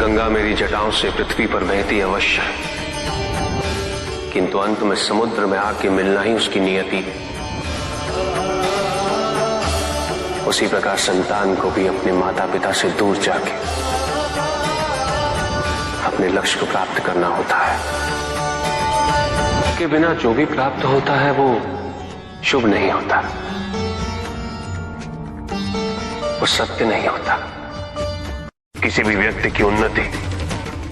गंगा मेरी जटाओं से पृथ्वी पर बहती अवश्य है, किंतु अंत में समुद्र में आके मिलना ही उसकी नियति है। उसी प्रकार संतान को भी अपने माता पिता से दूर जाके अपने लक्ष्य को प्राप्त करना होता है। के बिना जो भी प्राप्त होता है वो शुभ नहीं होता, वो सत्य नहीं होता। किसी भी व्यक्ति की उन्नति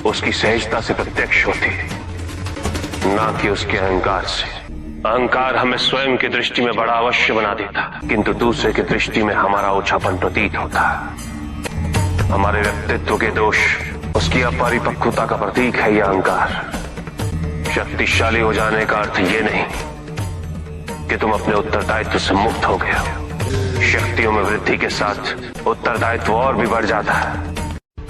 उसकी सहजता से प्रत्यक्ष होती है, ना कि उसके अहंकार से। अहंकार हमें स्वयं की दृष्टि में बड़ा अवश्य बना देता, किंतु दूसरे की दृष्टि में हमारा ओछापन प्रतीत होता है। हमारे व्यक्तित्व के दोष, उसकी अपरिपक्वता का प्रतीक है यह अहंकार। शक्तिशाली हो जाने का अर्थ ये नहीं कि तुम अपने उत्तरदायित्व से मुक्त हो गए हो। शक्तियों में वृद्धि के साथ उत्तरदायित्व और भी बढ़ जाता है।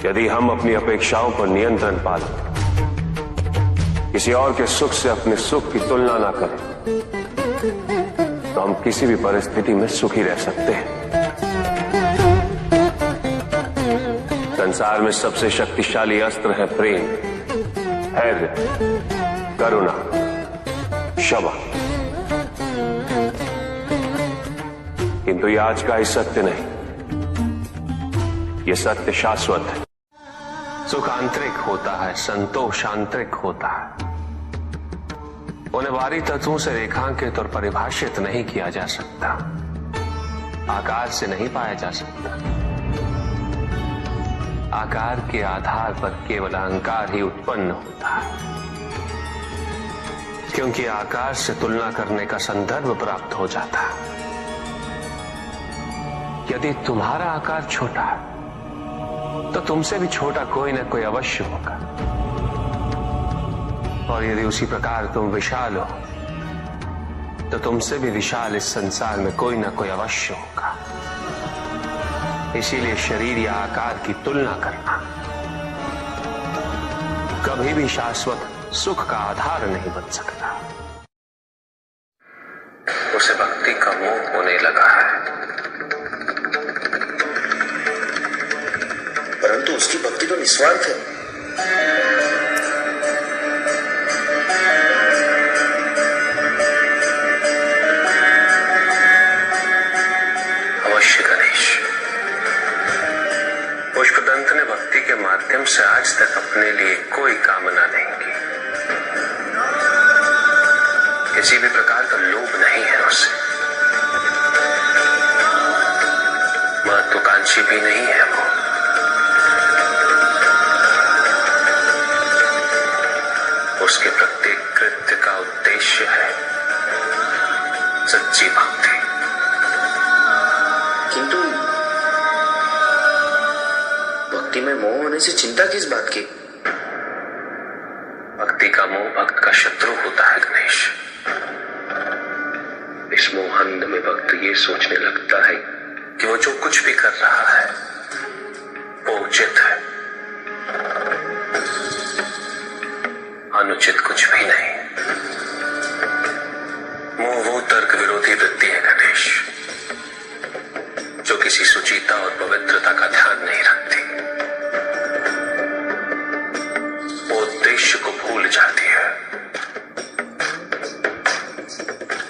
यदि हम अपनी अपेक्षाओं पर नियंत्रण पालें, किसी और के सुख से अपने सुख की तुलना ना करें, तो हम किसी भी परिस्थिति में सुखी रह सकते हैं। संसार में सबसे शक्तिशाली अस्त्र है प्रेम, धैर्य, करुणा, क्षमा। किंतु ये आज का ही सत्य नहीं, ये सत्य शाश्वत है। सुख आंतरिक होता है, संतोष आंतरिक होता है। उन्हें बाहरी तत्वों से रेखांकित और परिभाषित नहीं किया जा सकता, आकार से नहीं पाया जा सकता। आकार के आधार पर केवल अहंकार ही उत्पन्न होता है, क्योंकि आकार से तुलना करने का संदर्भ प्राप्त हो जाता है। यदि तुम्हारा आकार छोटा है तो तुमसे भी छोटा कोई न कोई अवश्य होगा, और यदि उसी प्रकार तुम विशाल हो तो तुमसे भी विशाल इस संसार में कोई न कोई अवश्य होगा। इसीलिए शरीर या आकार की तुलना करना कभी भी शाश्वत सुख का आधार नहीं बन सकता। उसे भक्ति का मोह होने लगा है, परंतु उसकी भक्ति तो निस्वार्थ है। अवश्य गणेश, पुष्पदंत ने भक्ति के माध्यम से आज तक अपने लिए कोई कामना नहीं की। किसी भी प्रकार का लोभ नहीं है उसे, महत्वाकांक्षी भी नहीं है वो। उसके प्रत्येक कृत्य का उद्देश्य है सच्ची भक्ति। किंतु भक्ति में मोह होने से चिंता किस बात की? भक्ति का मोह भक्त का शत्रु होता है गणेश। इस मोहंध में भक्त ये सोचने लगता है कि वो जो कुछ भी कर रहा है वो उचित है, अनुचित कुछ भी नहीं। मोह वो तर्क विरोधी वृत्ति है गणेश, जो किसी सुचिता और पवित्रता का ध्यान नहीं रखती। वो उद्देश्य को भूल जाती है,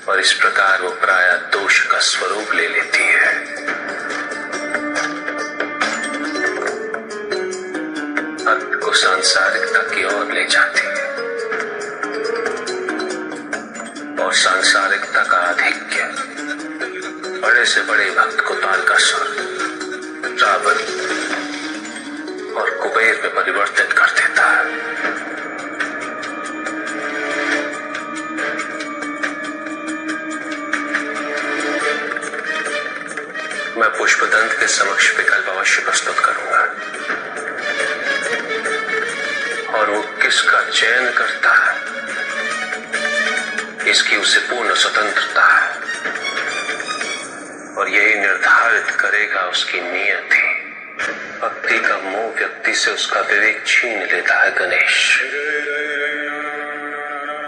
और इस प्रकार वो प्रायः दोष का स्वरूप ले लेती है। भक्त को सांसारिकता की ओर ले जाती है, और सांसारिकता का आधिक्य बड़े से बड़े भक्त को तारकासुर, रावण और कुबेर में परिवर्तित कर देता है। मैं पुष्पदंत के समक्ष विकल्प अवश्य प्रस्तुत करूंगा, और वो किसका चयन करता है इसकी उसे पूर्ण स्वतंत्रता है, और यही निर्धारित करेगा उसकी नियति। भक्ति का मोह व्यक्ति से उसका विवेक छीन लेता है गणेश,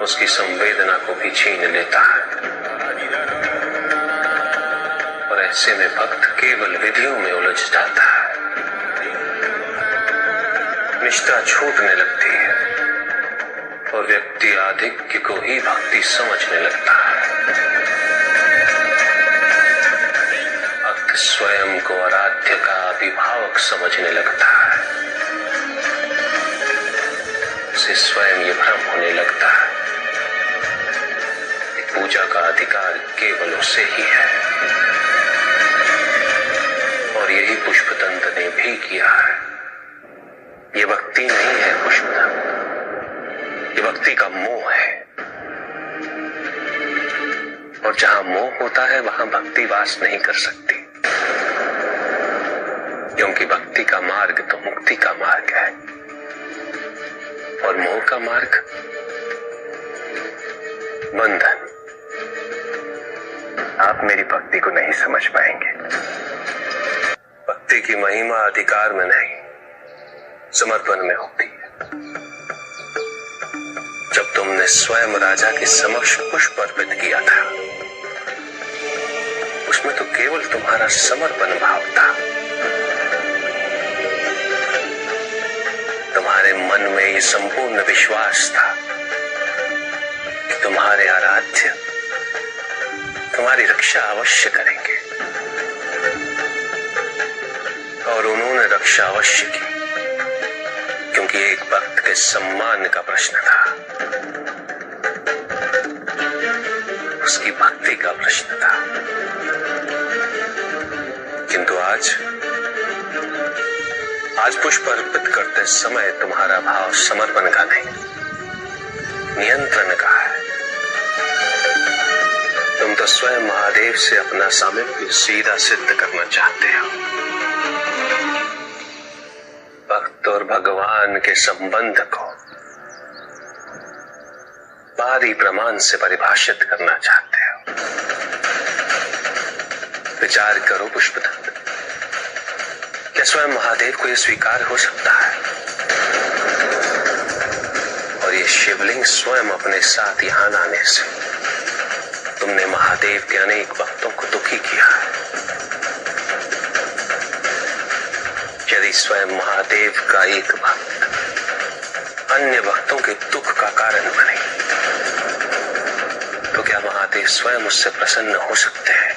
उसकी संवेदना को भी छीन लेता है, और ऐसे में भक्त केवल विधियों में उलझ जाता है। निष्ठा छूटने लगती है और व्यक्ति आधिक्य को ही भक्ति समझने लगता है। भक्त स्वयं को आराध्य का अभिभावक समझने लगता है। उसे स्वयं ये भ्रम होने लगता है कि पूजा का अधिकार केवल उसे ही है। और यही पुष्पदंत ने भी किया है। ये भक्ति नहीं है पुष्पदंत, ये भक्ति का मोह है। और जहां मोह होता है वहां भक्ति वास नहीं कर सकती, क्योंकि भक्ति का मार्ग तो मुक्ति का मार्ग है और मोह का मार्ग बंधन। आप मेरी भक्ति को नहीं समझ पाएंगे। भक्ति की महिमा अधिकार में नहीं, समर्पण में होती है। जब तुमने स्वयं राजा के समक्ष पुष्प अर्पित किया था, उसमें तो केवल तुम्हारा समर्पण भाव था। तुम्हारे मन में ये संपूर्ण विश्वास था कि तुम्हारे आराध्य तुम्हारी रक्षा अवश्य करेंगे, और उन्होंने रक्षा अवश्य की, क्योंकि एक भक्त के सम्मान का प्रश्न था, उसकी भक्ति का प्रश्न था। किंतु आज पुष्प अर्पित करते समय तुम्हारा भाव समर्पण का नहीं, नियंत्रण का है। तुम तो स्वयं महादेव से अपना सामीप्य सीधा सिद्ध करना चाहते हो। भक्त और भगवान के संबंध को बाहरी प्रमाण से परिभाषित करना चाहते हो। विचार करो पुष्पदंत, क्या स्वयं महादेव को यह स्वीकार हो सकता है? और ये शिवलिंग स्वयं अपने साथ यहां लाने से तुमने महादेव के अनेक भक्तों को दुखी किया है। यदि स्वयं महादेव का एक भक्त अन्य भक्तों के दुख का कारण बने, तो क्या महादेव स्वयं उससे प्रसन्न हो सकते हैं?